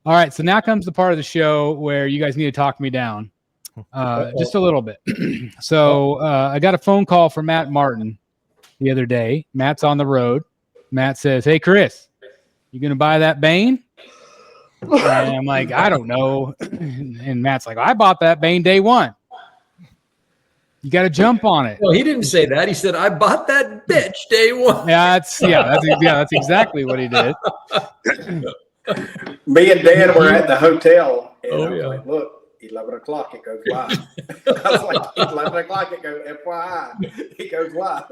All right, so now comes the part of the show where you guys need to talk me down just a little bit. So I got a phone call from Matt Martin the other day. Matt's on the road. Matt says, "Hey, Chris, you going to buy that Bane?" And I'm like, "I don't know." And Matt's like, "I bought that Bane day one. You got to jump on it." Well, he didn't say that. He said, "I bought that bitch day one." That's exactly what he did. Me and Dan were at the hotel, and Oh, I was yeah. like, "Look, 11 o'clock, it goes live." I was like, 11 o'clock, it goes FYI, it goes live.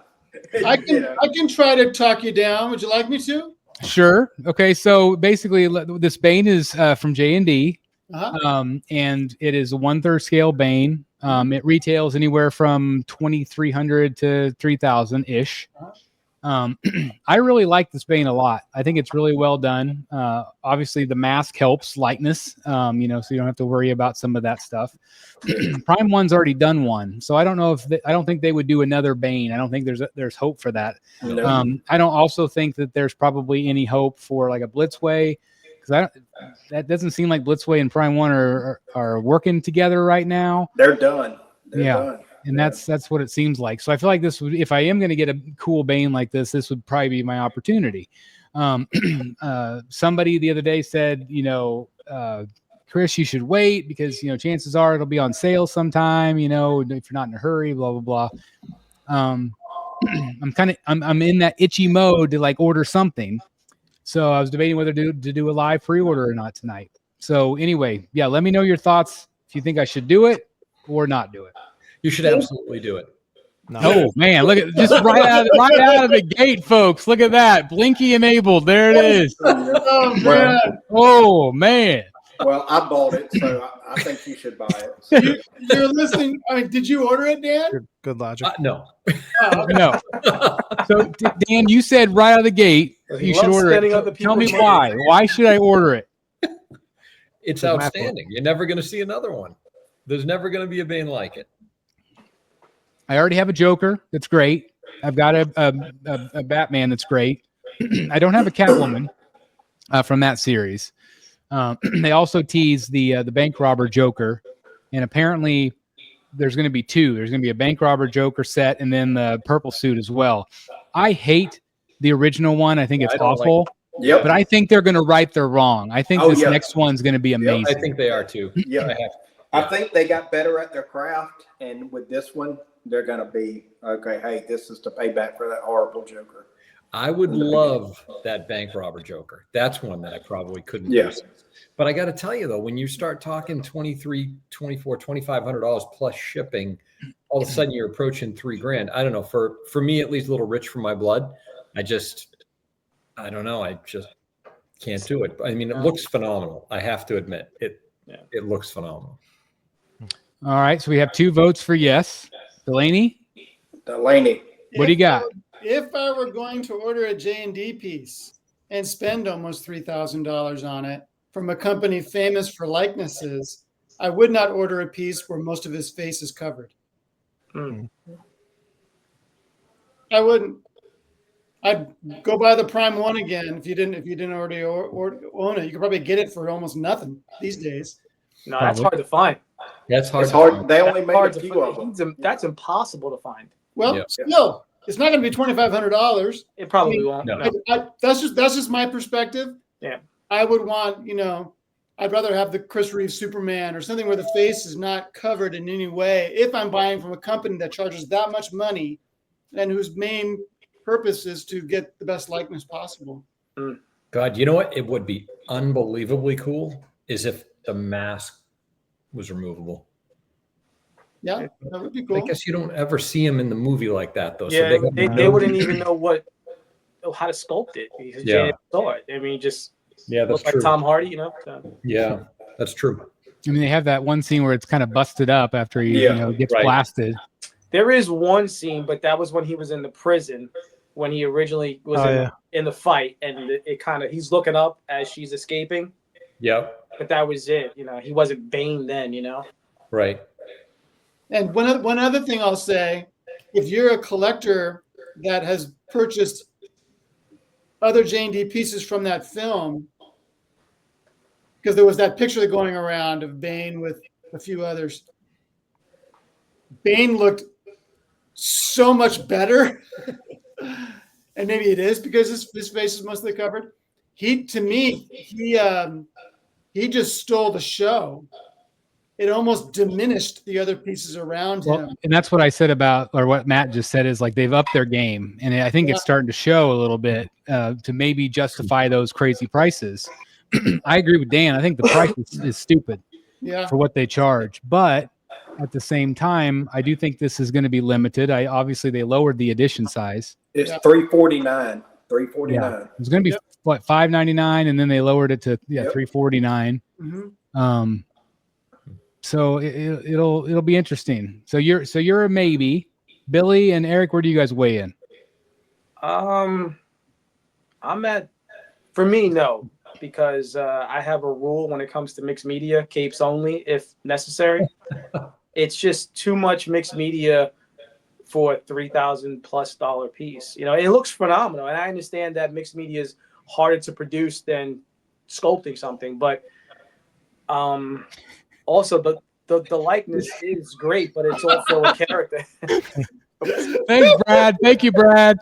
I can try to talk you down. Would you like me to? Sure. Okay. So basically, this Bane is from JND, and it is a 1/3 scale Bane. It retails anywhere from 2,300 to 3,000 ish. I really like this Bane a lot. I think it's really well done. Obviously, the mask helps lightness, so you don't have to worry about some of that stuff. Prime One's already done one, so I don't know if I don't think they would do another Bane. I don't think there's hope for that. No. I don't also think that there's probably any hope for like a Blitzway, because that doesn't seem like Blitzway and Prime One are working together right now. They're done. They're done. And that's what it seems like. So I feel like this would, if I am going to get a cool Bane like this would probably be my opportunity. Somebody the other day said, Chris, you should wait because, chances are it'll be on sale sometime, if you're not in a hurry, blah, blah, blah. I'm in that itchy mode to like order something. So I was debating whether to do a live pre-order or not tonight. So anyway, yeah, let me know your thoughts if you think I should do it or not do it. You should absolutely do it. No. Oh man, look at just right out of the gate, folks. Look at that. Blinky enabled. There it is. Oh man. Well, I bought it, so I think you should buy it. So. You're listening. I mean, did you order it, Dan? Good logic. No. Oh, okay. No. So Dan, you said right out of the gate you should order it. Tell me why. Why should I order it? It's outstanding. You're never going to see another one. There's never going to be a Bane like it. I already have a Joker that's great. I've got a Batman that's great. I don't have a Catwoman from that series. They also tease the bank robber Joker, and apparently there's going to be two. There's going to be a bank robber Joker set, and then the purple suit as well. I hate the original one. I think it's awful. Yep. But I think they're going to right their wrong. I think this next one's going to be amazing. Yep, I think they are too. Yeah. I think they got better at their craft, and with this one, they're going to be, okay, hey, this is to pay back for that horrible Joker. I would love that bank robber Joker. That's one that I probably couldn't use. But I got to tell you, though, when you start talking $2,300, $2,400, $2,500 plus shipping, all of a sudden you're approaching $3,000. I don't know. For me, at least a little rich for my blood. I don't know. I just can't do it. I mean, it looks phenomenal. I have to admit it looks phenomenal. All right. So we have 2 votes for yes. Delaney. What do you got? If I were going to order a J&D piece and spend almost $3,000 on it from a company famous for likenesses, I would not order a piece where most of his face is covered. I wouldn't. I'd go buy the Prime One again if you didn't already own it. You could probably get it for almost nothing these days. No, that's hard to find. That's hard. It's hard. They only made a few of them. That's impossible to find. Well, still, it's not going to be $2,500. It probably won't. No. That's just my perspective. Yeah. I would want, I'd rather have the Chris Reeve Superman or something where the face is not covered in any way. If I'm buying from a company that charges that much money and whose main purpose is to get the best likeness possible. God, you know what? It would be unbelievably cool is if the mask was removable. Yeah, that would be cool. I guess you don't ever see him in the movie like that, though. Yeah, so they wouldn't even know how to sculpt it because Jay saw it. I mean, just look like Tom Hardy, So. Yeah, that's true. I mean, they have that one scene where it's kind of busted up after he gets blasted. There is one scene, but that was when he was in the prison when he originally was in the fight, and it kind of he's looking up as she's escaping. Yep. But that was it. He wasn't Bane then. Right. And one other thing I'll say, if you're a collector that has purchased other J&D pieces from that film, because there was that picture going around of Bane with a few others. Bane looked so much better. And maybe it is because his face is mostly covered. He just stole the show. It almost diminished the other pieces around him. And that's what I said about, or what Matt just said, is like they've upped their game, and I think it's starting to show a little bit to maybe justify those crazy prices. I agree with Dan. I think the price is stupid for what they charge, but at the same time, I do think this is going to be limited. Obviously they lowered the edition size. It's $349. $349. Yeah. It's going to be what, $599, and then they lowered it to $349. Mm-hmm. So it'll be interesting. So you're a maybe. Billy and Eric, where do you guys weigh in? I'm at, for me, no, because I have a rule when it comes to mixed media, capes only if necessary. It's just too much mixed media for a $3,000+ piece. You know, it looks phenomenal, and I understand that mixed media is harder to produce than sculpting something, but also the likeness is great, but it's also a character. Thanks, Brad. Thank you, Brad.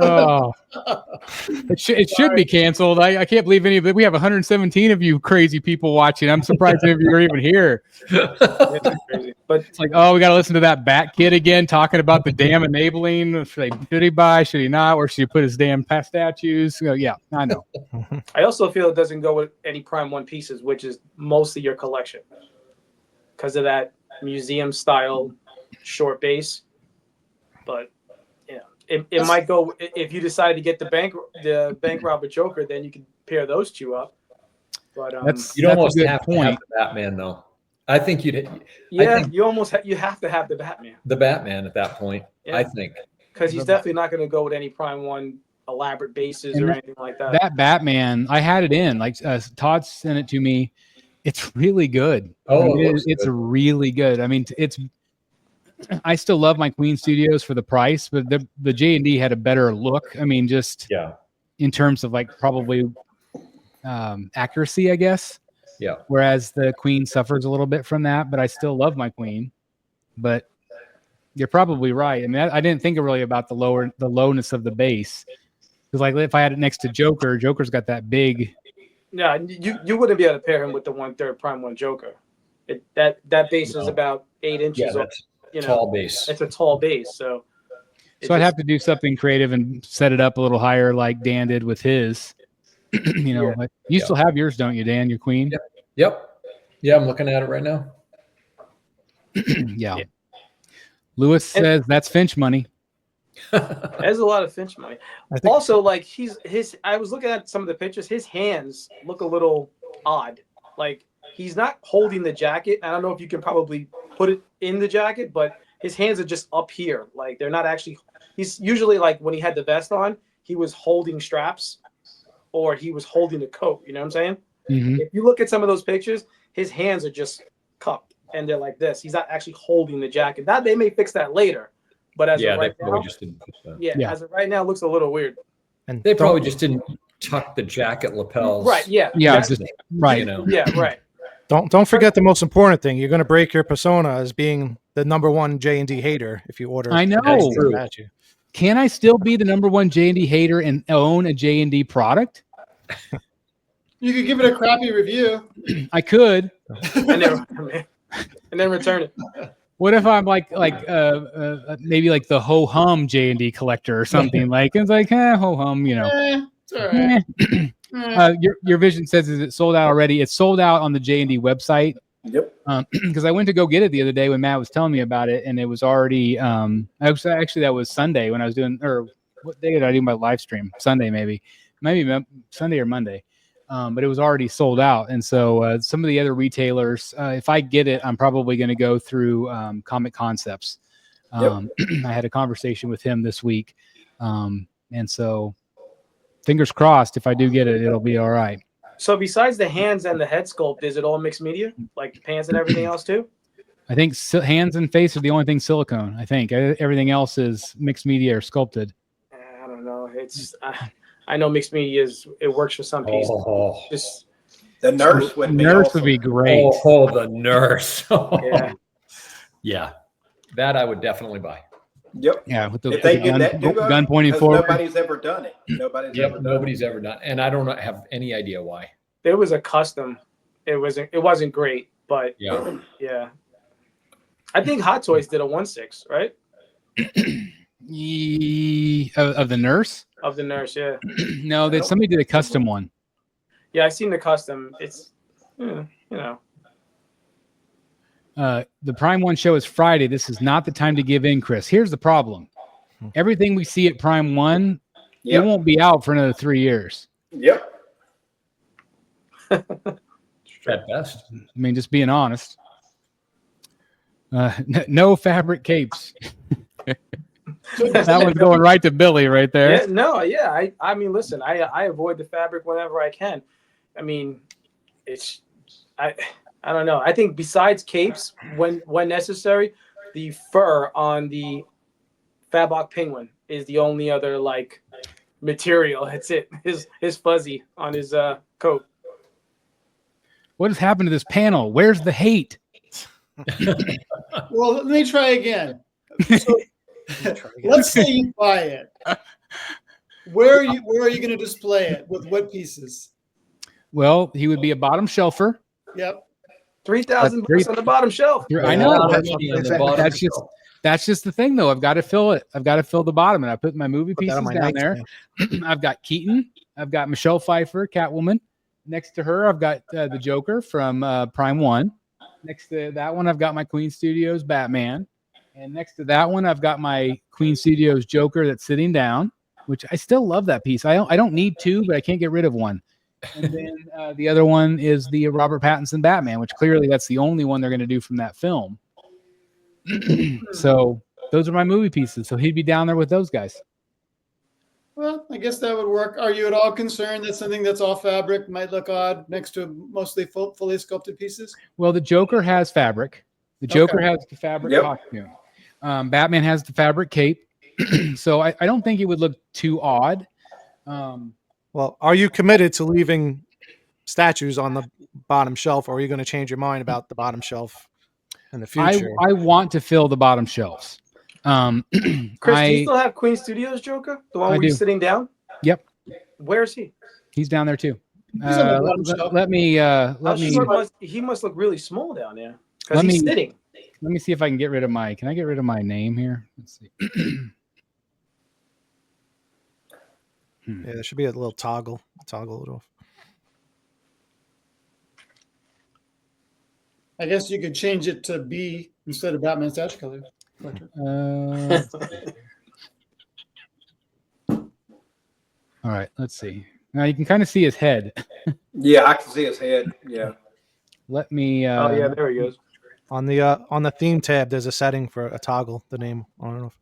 Oh, it should be canceled. I can't believe any of it. We have 117 of you crazy people watching. I'm surprised any of you are even here. It's crazy. But it's like, oh, we got to listen to that Bat Kid again talking about the damn enabling. Should he buy? Should he not? Or should he put his damn past statues? Yeah, I know. I also feel it doesn't go with any Prime 1 pieces, which is most of your collection, because of that museum style short base. But you know, it might go, if you decide to get the bank robber Joker, then you can pair those two up. But you'd almost have to have the Batman, though. I think you'd. Yeah, you almost you have to have the Batman. The Batman at that point, I think, because he's definitely not going to go with any Prime 1 elaborate bases or anything like that. That Batman, I had it in. Like Todd sent it to me. It's really good. Oh, it's really good. I mean, I still love my Queen Studios for the price, but the JND had a better look. I mean, just in terms of like probably accuracy, I guess. Yeah. Whereas the Queen suffers a little bit from that, but I still love my Queen. But you're probably right. I mean, I didn't think really about the lowness of the base, because like if I had it next to Joker's got that big. Yeah, you wouldn't be able to pair him with the 1/3 Prime 1 Joker. That base is about 8 inches. Tall base. It's a tall base, so I'd have to do something creative and set it up a little higher, like Dan did with his. You know, like you still have yours, don't you, Dan? Your Queen. Yep. Yeah, I'm looking at it right now. Yeah. Lewis says that's Finch money. There's a lot of Finch money. Also, like I was looking at some of the pictures. His hands look a little odd. Like he's not holding the jacket. I don't know if you can probably put it in the jacket, but his hands are just up here. Like they're not actually. He's usually like when he had the vest on, he was holding straps, or he was holding the coat. You know what I'm saying? Mm-hmm. If you look at some of those pictures, his hands are just cupped and they're like this. He's not actually holding the jacket. That they may fix that later, but as of right now, just didn't put that. Yeah, as of right now, it looks a little weird. And they probably just didn't tuck the jacket lapels. Right. Yeah. Right. You know. Yeah. Right. Don't forget the most important thing. You're going to break your persona as being the #1 JND hater if you order. I know. Can I still be the #1 JND hater and own a JND product? You could give it a crappy review. I could. and then return it. What if I'm like maybe like the ho hum JND collector or something? Like it's like ho hum, you know. It's all right. Your vision says, is it sold out already? It's sold out on the JND website. Yep. Because I went to go get it the other day when Matt was telling me about it, and it was already. Actually, that was Sunday when I was doing, or what day did I do my live stream? Sunday, maybe Sunday or Monday. But it was already sold out, and so some of the other retailers, if I get it, I'm probably going to go through Comic Concepts. I had a conversation with him this week, and so fingers crossed. If I do get it, it'll be all right. So besides the hands and the head sculpt, is it all mixed media, like the pants and everything else too? I think hands and face are the only thing silicone. I think everything else is mixed media or sculpted. I don't know. It's I know mixed media it works for some pieces. The nurse would be Nurse awesome. would be great. Oh, the nurse. Yeah. Yeah. That I would definitely buy. Yep. Yeah, with the, If they with the did that duo, gun pointing because forward. nobody's ever done it. Nobody's Yep. ever done Nobody's ever done. And I don't have any idea why. There was a custom. It wasn't great, but Yeah. yeah. I think Hot Toys did a 1/6, right? Of the nurse? Of the nurse, yeah. No, that somebody did a custom one. Yeah, I seen the custom. It's you know. The Prime 1 show is Friday. This is not the time to give in, Chris. Here's the problem. Everything we see at Prime 1, it won't be out for another 3 years. Yep. At best. I mean, just being honest. No fabric capes. That one's going right to Billy right there. Yeah, no, yeah. I mean, listen, I avoid the fabric whenever I can. I mean, I don't know. I think besides capes, when necessary, the fur on the Fabok penguin is the only other like material. That's it. His fuzzy on his coat. What has happened to this panel? Where's the hate? Well, let me try again. So, let's say you buy it. Where are you going to display it? With what pieces? Well, he would be a bottom shelfer. Yep. $3,000 on the bottom shelf. I know. That's That's just the thing, though. I've got to fill it. I've got to fill the bottom, and I put my movie Put that pieces on my down there. I've got Keaton. I've got Michelle Pfeiffer, Catwoman. Next to her, I've got the Joker from Prime 1. Next to that one, I've got my Queen Studios Batman. And next to that one, I've got my Queen Studios Joker that's sitting down, which I still love that piece. I don't need two, but I can't get rid of one. And then the other one is the Robert Pattinson Batman, which clearly that's the only one they're going to do from that film. So those are my movie pieces. So he'd be down there with those guys. Well, I guess that would work. Are you at all concerned that something that's all fabric might look odd next to mostly fully sculpted pieces? Well, the Joker has fabric. The Joker has the fabric costume. Batman has the fabric cape. So I don't think it would look too odd. Well, are you committed to leaving statues on the bottom shelf, or are you going to change your mind about the bottom shelf in the future? I want to fill the bottom shelves. Chris, do you still have Queen Studios Joker? The one where you're sitting down? Yep. Where is he? He's down there too. He's on the bottom shelf. Let me. He must look really small down there Let because me- he's sitting. Let me see if I can get rid of my. Can I get rid of my name here? Let's see. Yeah, there should be a little toggle it off. I guess you could change it to B instead of Batman statue color. All right, let's see. Now you can kind of see his head. Yeah, I can see his head. Yeah. Let me. Oh yeah, there he goes. On the theme tab, there's a setting for a toggle, the name. I don't know if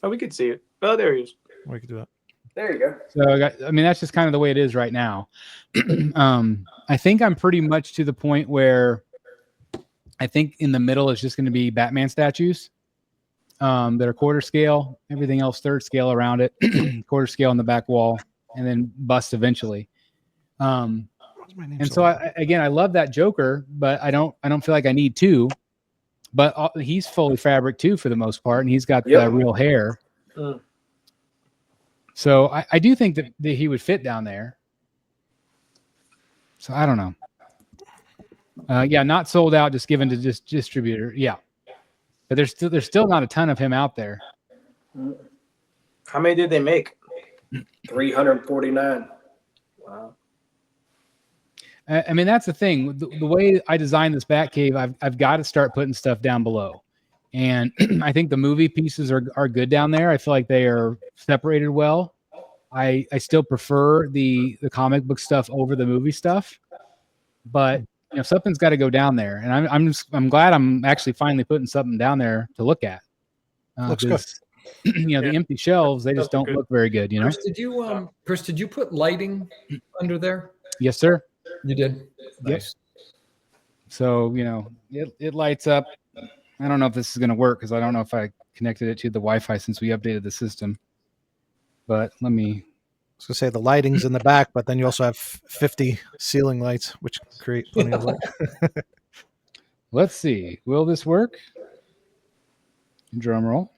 Oh, we could see it. Oh, there he is. we could do that. There you go. So I mean, that's just kind of the way it is right now. I think I'm pretty much to the point where I think in the middle is just going to be Batman statues that are quarter scale. Everything else third scale around it, quarter scale on the back wall, and then bust eventually. And so I love that Joker, but I don't feel like I need two. But he's fully fabric too for the most part, and he's got the real hair. So I do think that he would fit down there. So I don't know. Not sold out, just given to just distributor. Yeah, but there's still not a ton of him out there. How many did they make? 349. Wow. I mean, that's the thing. The way I designed this Batcave, I've got to start putting stuff down below. And I think the movie pieces are good down there. I feel like they are separated well. I still prefer the comic book stuff over the movie stuff. But something's got to go down there. And I'm glad I'm actually finally putting something down there to look at. Looks good. The empty shelves, they just don't look very good, Chris, did you put lighting under there? Yes, sir. You did. Nice. So, it lights up. I don't know if this is going to work because I don't know if I connected it to the Wi-Fi since we updated the system. But let me was gonna say the lighting's in the back, but then you also have 50 ceiling lights, which create plenty of light. Let's see. Will this work? Drum roll.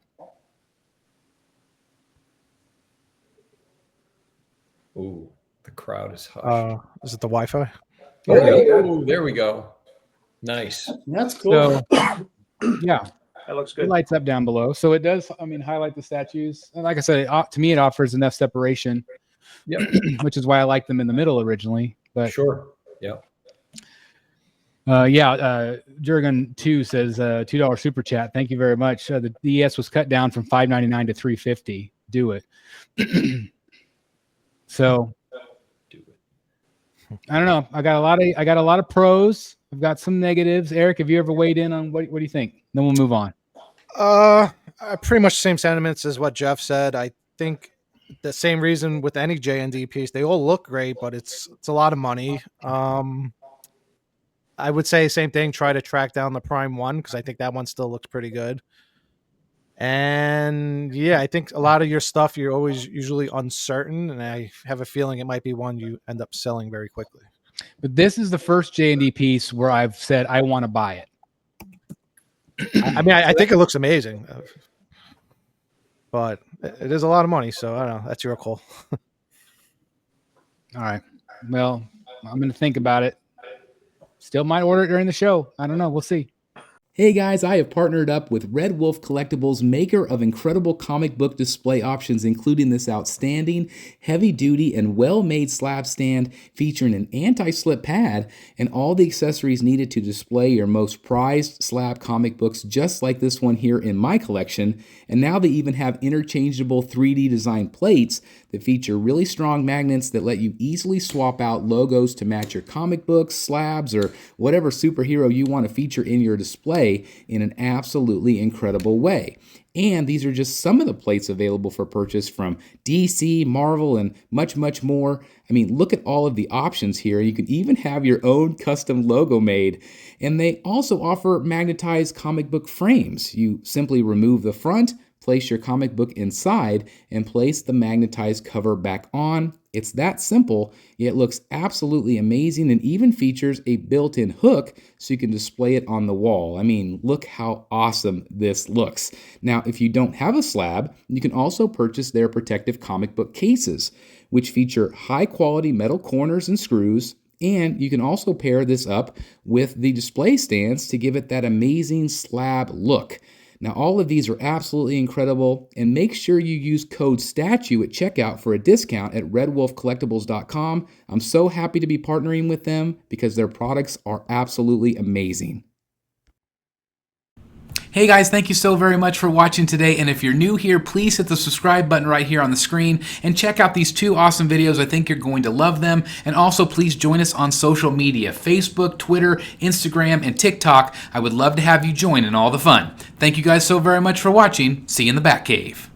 Ooh, the crowd is hushed. Is it the Wi-Fi? Oh, there we go. Nice. That's cool. So, yeah, That looks it good. lights up down below. So it does, I mean, highlight the statues. And like I said, to me, it offers enough separation, Yep. which is why I liked them in the middle originally. But Sure. Yep. Jurgen 2 says $2 super chat. Thank you very much. The DS was cut down from $5.99 to $3.50. Do it. So Do it. I don't know. I got a lot of pros. I've got some negatives. Eric, have you ever weighed in on what do you think? Then we'll move on. Pretty much the same sentiments as what Jeff said. I think the same reason with any JND piece. They all look great, but it's a lot of money. I would say same thing. Try to track down the Prime one because I think that one still looks pretty good. And yeah, I think a lot of your stuff you're always usually uncertain, and I have a feeling it might be one you end up selling very quickly. But this is the first JND piece where I've said I want to buy it. I mean, I think it looks amazing, but it is a lot of money. So I don't know. That's your call. All right. Well, I'm going to think about it. Still might order it during the show. I don't know. We'll see. Hey guys, I have partnered up with Redwolf Collectibles, maker of incredible comic book display options, including this outstanding, heavy-duty, and well-made slab stand featuring an anti-slip pad and all the accessories needed to display your most prized slab comic books, just like this one here in my collection. And now they even have interchangeable 3D design plates that feature really strong magnets that let you easily swap out logos to match your comic books, slabs, or whatever superhero you want to feature in your display in an absolutely incredible way. And these are just some of the plates available for purchase from DC, Marvel, and much, much more. I mean, look at all of the options here. You can even have your own custom logo made. And they also offer magnetized comic book frames. You simply remove the front, place your comic book inside, and place the magnetized cover back on. It's that simple, yet looks absolutely amazing and even features a built-in hook so you can display it on the wall. I mean, look how awesome this looks. Now, if you don't have a slab, you can also purchase their protective comic book cases, which feature high-quality metal corners and screws. And you can also pair this up with the display stands to give it that amazing slab look. Now, all of these are absolutely incredible, and make sure you use code STATUE at checkout for a discount at redwolfcollectibles.com. I'm so happy to be partnering with them because their products are absolutely amazing. Hey guys, thank you so very much for watching today, and if you're new here, please hit the subscribe button right here on the screen and check out these two awesome videos. I think you're going to love them. And also please join us on social media, Facebook, Twitter, Instagram, and TikTok. I would love to have you join in all the fun. Thank you guys so very much for watching. See you in the Batcave.